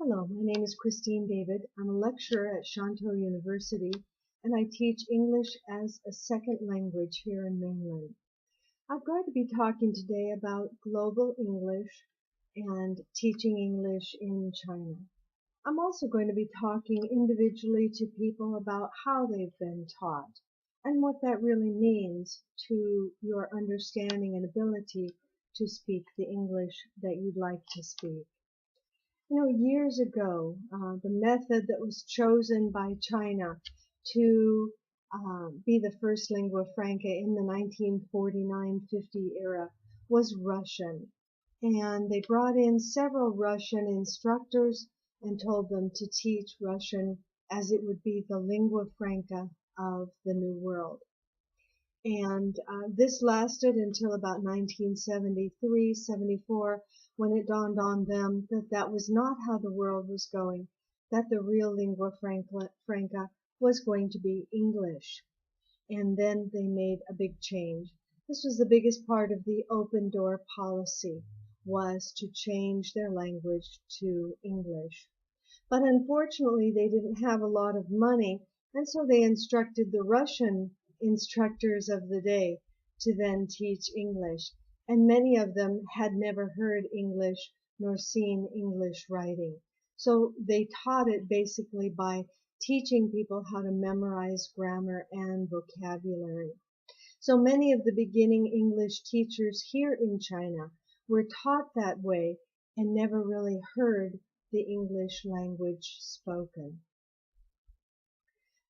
Hello, my name is Christine David. I'm a lecturer at Shantou University, and I teach English as a second language here in mainland. I'm going to be talking today about global English and teaching English in China. I'm also going to be talking individually to people about how they've been taught and what that really means to your understanding and ability to speak the English that you'd like to speak. Years ago, the method that was chosen by China to be the first lingua franca in the 1949-50 era was Russian. And they brought in several Russian instructors and told them to teach Russian as it would be the lingua franca of the New World. And this lasted until about 1973-74, when it dawned on them that that was not how the world was going, that the real lingua franca was going to be English. And then they made a big change. This was the biggest part of the open door policy, was to change their language to English. But unfortunately, they didn't have a lot of money, and so they instructed the Russian instructors of the day to then teach English. And many of them had never heard English nor seen English writing. So they taught it basically by teaching people how to memorize grammar and vocabulary. So many of the beginning English teachers here in China were taught that way and never really heard the English language spoken.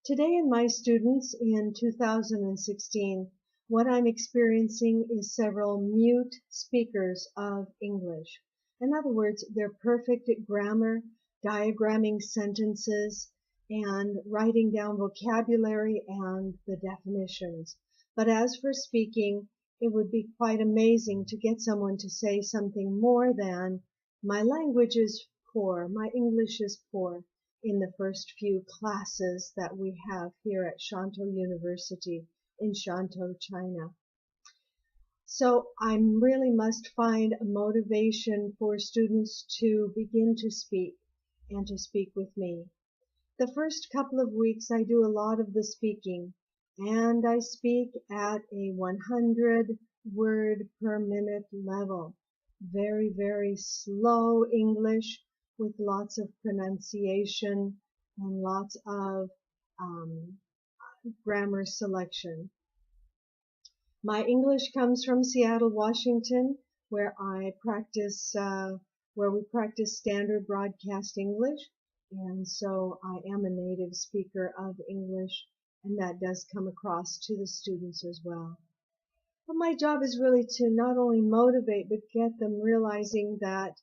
Today in my students in 2016, what I'm experiencing is several mute speakers of English. In other words, they're perfect at grammar, diagramming sentences, and writing down vocabulary and the definitions. But as for speaking, it would be quite amazing to get someone to say something more than, "My language is poor, my English is poor," in the first few classes that we have here at Shantou University in Shantou, China. So I really must find a motivation for students to begin to speak and to speak with me. The first couple of weeks I do a lot of the speaking, and I speak at a 100 word per minute level. Very, very slow English with lots of pronunciation and lots of grammar selection. My English comes from Seattle, Washington, where we practice standard broadcast English, and so I am a native speaker of English, and that does come across to the students as well. But my job is really to not only motivate, but get them realizing that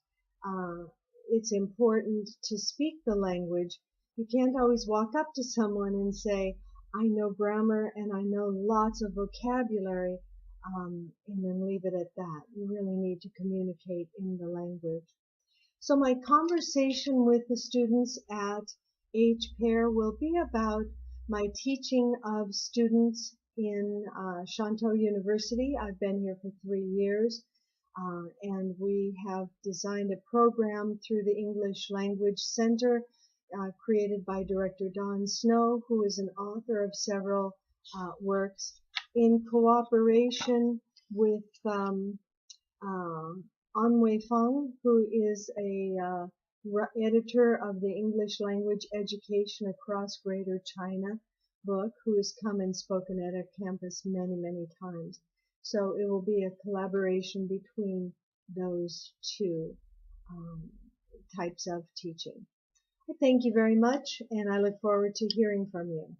it's important to speak the language. You can't always walk up to someone and say, "I know grammar and I know lots of vocabulary," and then leave it at that. You really need to communicate in the language. So my conversation with the students at HPAIR will be about my teaching of students in Shantou University. I've been here for 3 years. And we have designed a program through the English Language Center created by Director Don Snow, who is an author of several works, in cooperation with An Weifeng, who is a editor of the English Language Education Across Greater China book, who has come and spoken at our campus many, many times. So it will be a collaboration between those two types of teaching. I thank you very much, and I look forward to hearing from you.